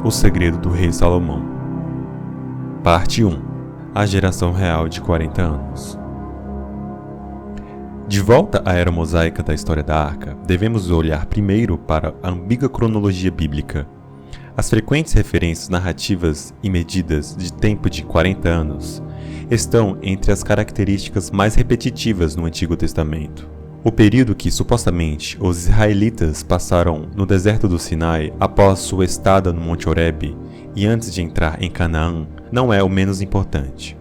O segredo do rei Salomão. Parte 1. A geração real de 40 anos. De volta à era mosaica da história da Arca, devemos olhar primeiro para a ambígua cronologia bíblica. As frequentes referências narrativas e medidas de tempo de 40 anos estão entre as características mais repetitivas no Antigo Testamento. O período que, supostamente, os israelitas passaram no deserto do Sinai após sua estada no Monte Horebe e antes de entrar em Canaã não é o menos importante.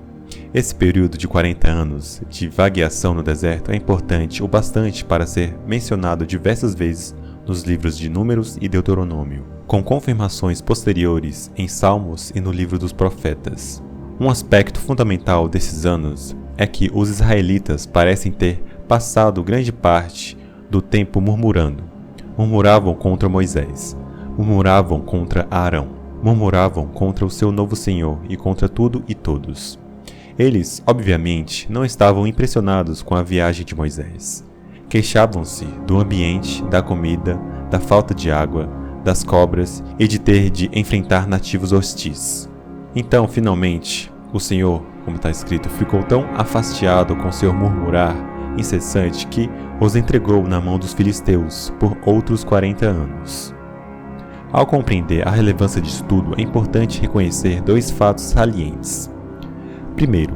Esse período de 40 anos de vagueação no deserto é importante o bastante para ser mencionado diversas vezes nos livros de Números e Deuteronômio, com confirmações posteriores em Salmos e no livro dos Profetas. Um aspecto fundamental desses anos é que os israelitas parecem ter passado grande parte do tempo murmurando. Murmuravam contra Moisés, murmuravam contra Arão, murmuravam contra o seu novo Senhor e contra tudo e todos. Eles, obviamente, não estavam impressionados com a viagem de Moisés. Queixavam-se do ambiente, da comida, da falta de água, das cobras e de ter de enfrentar nativos hostis. Então, finalmente, o Senhor, como está escrito, ficou tão afastiado com seu murmurar incessante que os entregou na mão dos filisteus por outros 40 anos. Ao compreender a relevância disso tudo, é importante reconhecer dois fatos salientes. Primeiro,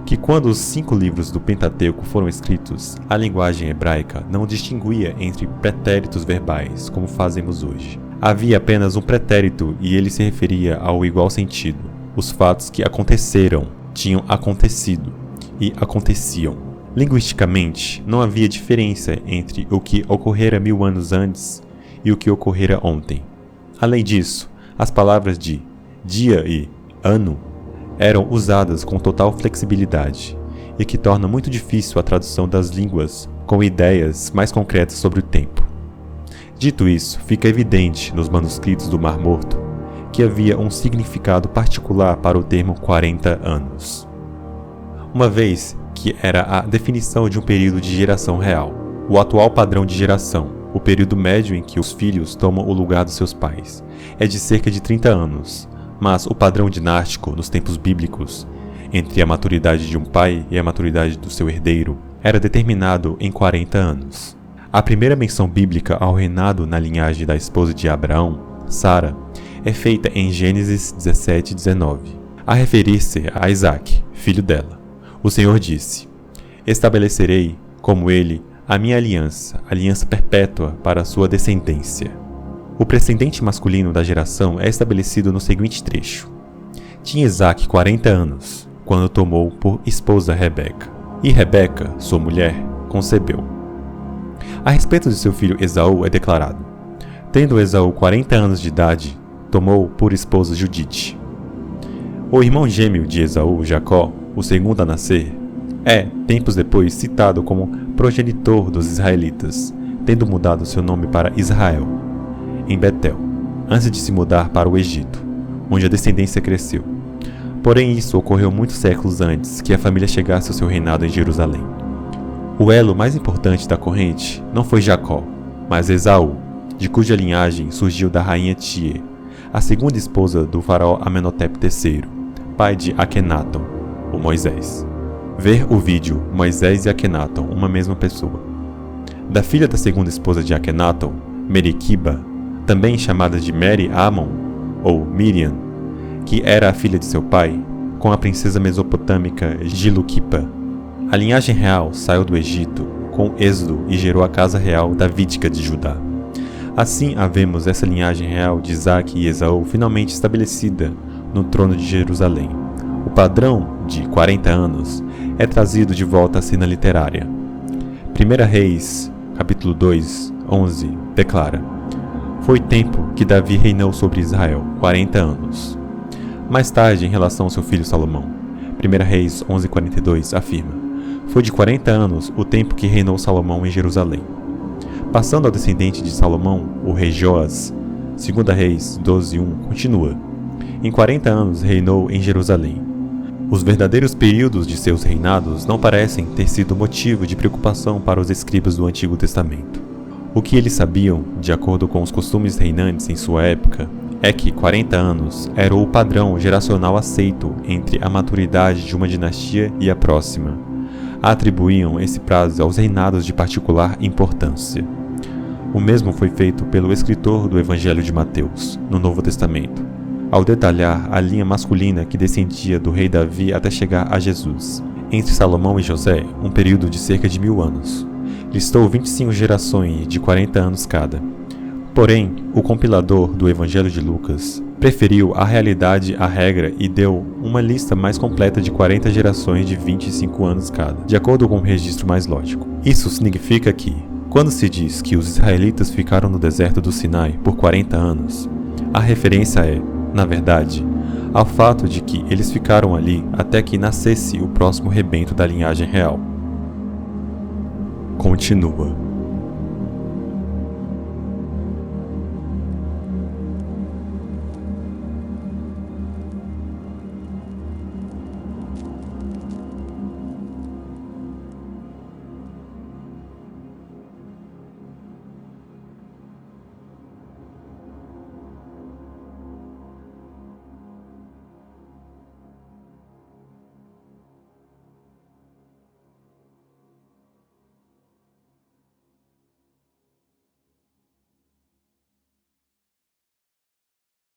que quando os 5 livros do Pentateuco foram escritos, a linguagem hebraica não distinguia entre pretéritos verbais, como fazemos hoje. Havia apenas um pretérito e ele se referia ao igual sentido. Os fatos que aconteceram tinham acontecido e aconteciam. Linguisticamente, não havia diferença entre o que ocorrera 1000 anos antes e o que ocorrera ontem. Além disso, as palavras de dia e ano eram usadas com total flexibilidade, e que torna muito difícil a tradução das línguas com ideias mais concretas sobre o tempo. Dito isso, fica evidente nos manuscritos do Mar Morto que havia um significado particular para o termo 40 anos. Uma vez que era a definição de um período de geração real, o atual padrão de geração, o período médio em que os filhos tomam o lugar dos seus pais, é de cerca de 30 anos, mas o padrão dinástico nos tempos bíblicos, entre a maturidade de um pai e a maturidade do seu herdeiro, era determinado em 40 anos. A primeira menção bíblica ao reinado na linhagem da esposa de Abraão, Sara, é feita em Gênesis 17:19, a referir-se a Isaac, filho dela. O Senhor disse: estabelecerei, como ele, a minha aliança perpétua para a sua descendência. O precedente masculino da geração é estabelecido no seguinte trecho. Tinha Isaac 40 anos, quando tomou por esposa Rebeca. E Rebeca, sua mulher, concebeu. A respeito de seu filho Esaú é declarado: tendo Esaú 40 anos de idade, tomou por esposa Judite. O irmão gêmeo de Esaú, Jacó, o segundo a nascer, é, tempos depois, citado como progenitor dos israelitas, tendo mudado seu nome para Israel, em Betel, antes de se mudar para o Egito, onde a descendência cresceu. Porém, isso ocorreu muitos séculos antes que a família chegasse ao seu reinado em Jerusalém. O elo mais importante da corrente não foi Jacó, mas Esaú, de cuja linhagem surgiu da rainha Tie, a segunda esposa do faraó Amenhotep III, pai de Akenaton, o Moisés. Ver o vídeo Moisés e Akenaton, uma mesma pessoa. Da filha da segunda esposa de Akenaton, Meriquiba, também chamada de Meri Amon, ou Miriam, que era a filha de seu pai, com a princesa mesopotâmica Giluquipa. A linhagem real saiu do Egito com Êxodo e gerou a casa real davídica de Judá. Assim havemos essa linhagem real de Isaac e Esaú finalmente estabelecida no trono de Jerusalém. O padrão de 40 anos é trazido de volta à cena literária. 1 Reis, capítulo 2, 11, declara: foi tempo que Davi reinou sobre Israel, 40 anos. Mais tarde, em relação ao seu filho Salomão, 1 Reis 11:42 afirma: foi de 40 anos o tempo que reinou Salomão em Jerusalém. Passando ao descendente de Salomão, o rei Joás, 2 Reis 12:1 continua: em 40 anos reinou em Jerusalém. Os verdadeiros períodos de seus reinados não parecem ter sido motivo de preocupação para os escribas do Antigo Testamento. O que eles sabiam, de acordo com os costumes reinantes em sua época, é que 40 anos era o padrão geracional aceito entre a maturidade de uma dinastia e a próxima. Atribuíam esse prazo aos reinados de particular importância. O mesmo foi feito pelo escritor do Evangelho de Mateus, no Novo Testamento, ao detalhar a linha masculina que descendia do rei Davi até chegar a Jesus. Entre Salomão e José, um período de cerca de 1000 anos. Listou 25 gerações de 40 anos cada. Porém, o compilador do Evangelho de Lucas preferiu a realidade à regra e deu uma lista mais completa de 40 gerações de 25 anos cada, de acordo com um registro mais lógico. Isso significa que, quando se diz que os israelitas ficaram no deserto do Sinai por 40 anos, a referência é, na verdade, ao fato de que eles ficaram ali até que nascesse o próximo rebento da linhagem real. Continua.